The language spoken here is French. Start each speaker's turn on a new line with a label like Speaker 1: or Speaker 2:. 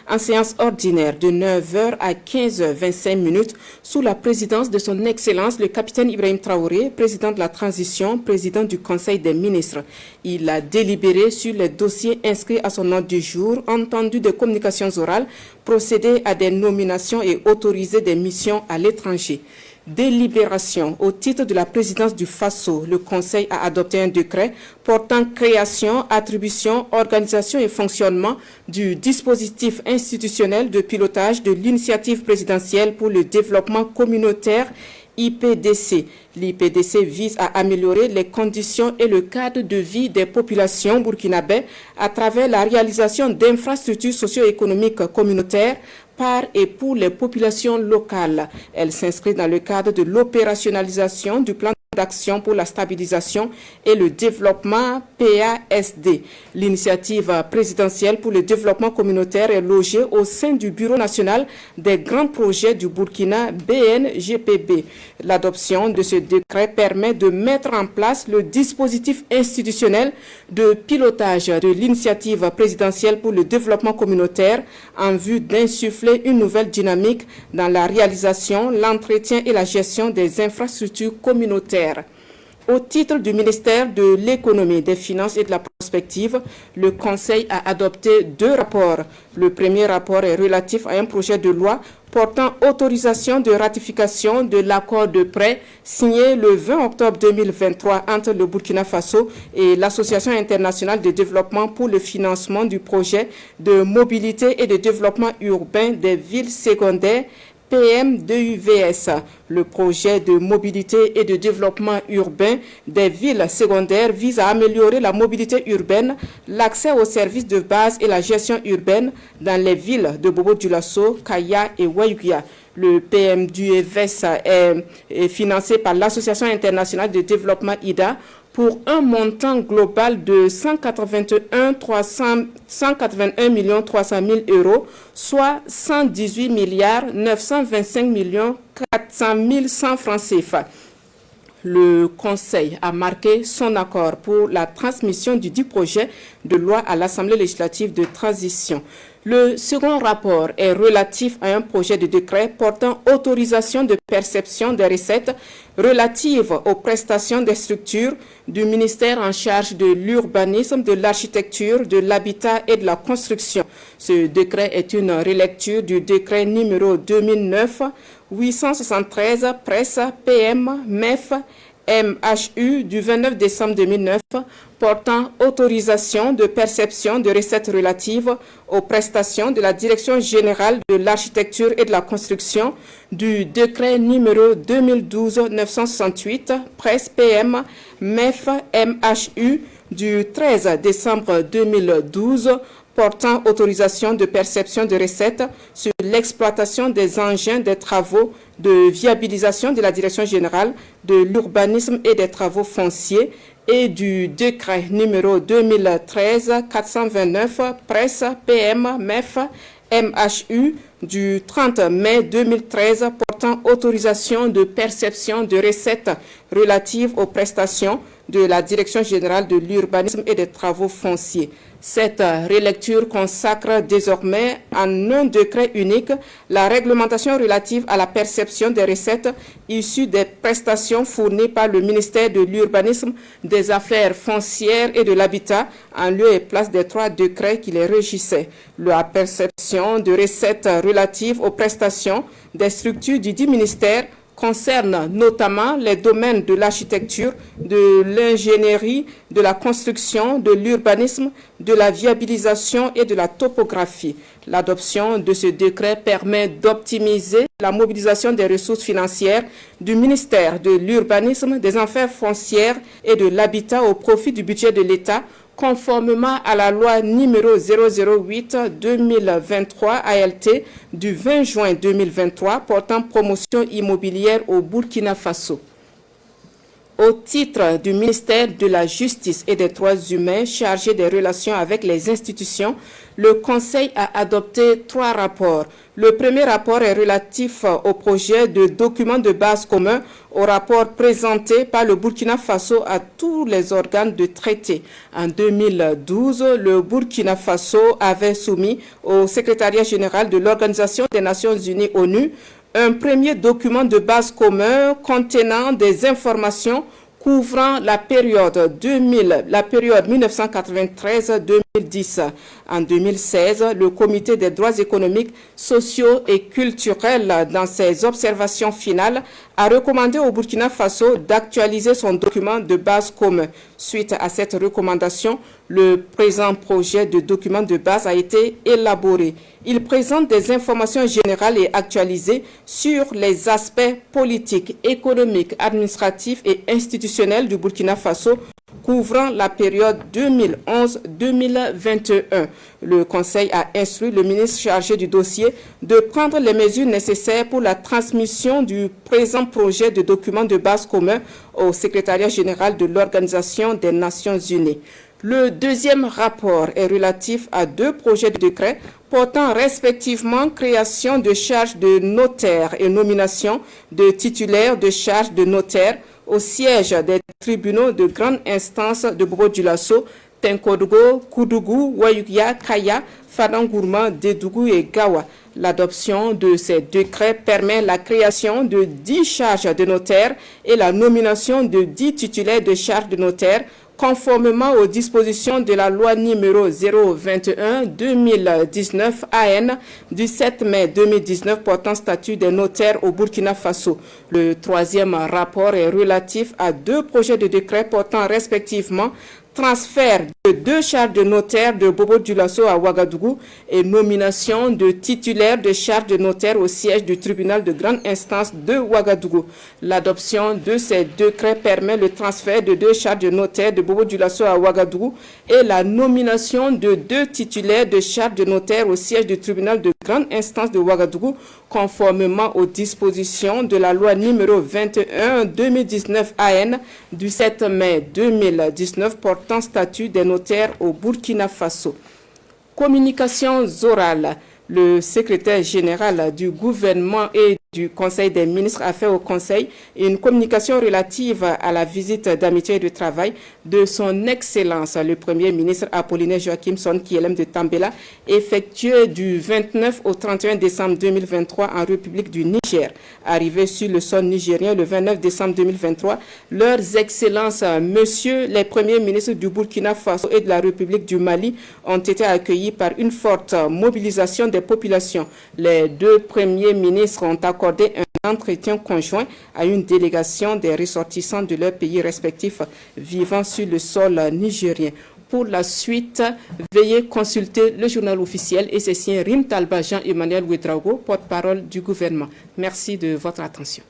Speaker 1: en séance ordinaire de 9h à 15h25 sous la présidence de son Excellence le capitaine Ibrahim Traoré, président de la transition, président du Conseil des ministres. Il a délibéré sur les dossiers inscrits à son ordre du jour, entendu des communications orales, procédé à des nominations et autorisé des missions à l'étranger. Délibération. Au titre de la présidence du FASO, le Conseil a adopté un décret portant création, attribution, organisation et fonctionnement du dispositif institutionnel de pilotage de l'initiative présidentielle pour le développement communautaire IPDC. L'IPDC vise à améliorer les conditions et le cadre de vie des populations burkinabais à travers la réalisation d'infrastructures socio-économiques communautaires par et pour les populations locales. Elle s'inscrit dans le cadre de l'opérationnalisation du plan d'action pour la stabilisation et le développement PASD. L'initiative présidentielle pour le développement communautaire est logée au sein du Bureau national des grands projets du Burkina BNGPB. L'adoption de ce décret permet de mettre en place le dispositif institutionnel de pilotage de l'initiative présidentielle pour le développement communautaire en vue d'insuffler une nouvelle dynamique dans la réalisation, l'entretien et la gestion des infrastructures communautaires. Au titre du ministère de l'Économie, des Finances et de la Prospective, le Conseil a adopté 2 rapports. Le premier rapport est relatif à un projet de loi portant autorisation de ratification de l'accord de prêt signé le 20 octobre 2023 entre le Burkina Faso et l'Association internationale de développement pour le financement du projet de mobilité et de développement urbain des villes secondaires PM2UVS. Le projet de mobilité et de développement urbain des villes secondaires vise à améliorer la mobilité urbaine, l'accès aux services de base et la gestion urbaine dans les villes de Bobo-Dioulasso, Kaya et Wayugia. Le PM2UVS est financé par l'Association internationale de développement IDA pour un montant global de 181 300 000 euros, soit 118 925 400 100 francs CFA. Le Conseil a marqué son accord pour la transmission du dit projet de loi à l'Assemblée législative de transition. Le second rapport est relatif à un projet de décret portant autorisation de perception des recettes relatives aux prestations des structures du ministère en charge de l'urbanisme, de l'architecture, de l'habitat et de la construction. Ce décret est une relecture du décret numéro 2009-873 presse PM MEF MHU du 29 décembre 2009 portant autorisation de perception de recettes relatives aux prestations de la Direction générale de l'architecture et de la construction, du décret numéro 2012-968 presse PM MEF MHU du 13 décembre 2012 portant autorisation de perception de recettes sur l'exploitation des engins des travaux de viabilisation de la Direction générale de l'urbanisme et des travaux fonciers et du décret numéro 2013-429 presse PM MEF MHU du 30 mai 2013 portant autorisation de perception de recettes relatives aux prestations de la Direction générale de l'urbanisme et des travaux fonciers. Cette relecture consacre désormais en un décret unique la réglementation relative à la perception des recettes issues des prestations fournies par le ministère de l'Urbanisme, des Affaires foncières et de l'Habitat en lieu et place des 3 décrets qui les régissaient. La perception de recettes relatives aux prestations des structures du dit ministère concerne notamment les domaines de l'architecture, de l'ingénierie, de la construction, de l'urbanisme, de la viabilisation et de la topographie. L'adoption de ce décret permet d'optimiser la mobilisation des ressources financières du ministère de l'Urbanisme, des Affaires foncières et de l'Habitat au profit du budget de l'État, conformément à la loi numéro 008-2023 ALT du 20 juin 2023 portant promotion immobilière au Burkina Faso. Au titre du ministère de la Justice et des Droits humains chargé des relations avec les institutions, le Conseil a adopté 3 rapports. Le premier rapport est relatif au projet de document de base commun au rapport présenté par le Burkina Faso à tous les organes de traité. En 2012, le Burkina Faso avait soumis au secrétariat général de l'Organisation des Nations Unies ONU un premier document de base commun contenant des informations couvrant la période 1993-2010. En 2016, le Comité des droits économiques, sociaux et culturels, dans ses observations finales, a recommandé au Burkina Faso d'actualiser son document de base commun. Suite à cette recommandation, le présent projet de document de base a été élaboré. Il présente des informations générales et actualisées sur les aspects politiques, économiques, administratifs et institutionnels du Burkina Faso couvrant la période 2011-2021. Le Conseil a instruit le ministre chargé du dossier de prendre les mesures nécessaires pour la transmission du présent projet de document de base commun au secrétariat général de l'Organisation des Nations Unies. Le deuxième rapport est relatif à 2 projets de décret portant respectivement création de charges de notaire et nomination de titulaires de charges de notaire au siège des tribunaux de grande instance de Bobo-Dioulasso, Tenkodogo, Koudougou, Wayukia, Kaya, Fadangourma, Dédougou et Gawa. L'adoption de ces décrets permet la création de 10 charges de notaire et la nomination de 10 titulaires de charges de notaire conformément aux dispositions de la loi numéro 021-2019 AN du 7 mai 2019 portant statut des notaires au Burkina Faso. Le troisième rapport est relatif à 2 projets de décret portant respectivement transfert de 2 charges de notaire de Bobo-Dioulasso à Ouagadougou et nomination de titulaires de charges de notaire au siège du tribunal de grande instance de Ouagadougou. L'adoption de ces décrets permet le transfert de 2 charges de notaire de Bobo-Dioulasso à Ouagadougou et la nomination de 2 titulaires de charges de notaire au siège du tribunal de grande instance de Ouagadougou conformément aux dispositions de la loi numéro 21-2019 AN du 7 mai 2019 portant statut des notaires au Burkina Faso. Communications orales. Le secrétaire général du gouvernement et du Conseil des ministres a fait au Conseil une communication relative à la visite d'amitié et de travail de son Excellence, le Premier ministre Apollinaire Joachim Son Kyelem de Tambela, effectué du 29 au 31 décembre 2023 en République du Niger. Arrivé sur le sol nigérien le 29 décembre 2023, leurs Excellences, Messieurs les Premiers ministres du Burkina Faso et de la République du Mali ont été accueillis par une forte mobilisation des populations. Les 2 premiers ministres ont accordé un entretien conjoint à une délégation des ressortissants de leurs pays respectifs vivant sur le sol nigérien. Pour la suite, veuillez consulter le journal officiel et c'est signé Rim Talba Jean-Emmanuel Ouedraogo, porte-parole du gouvernement. Merci de votre attention.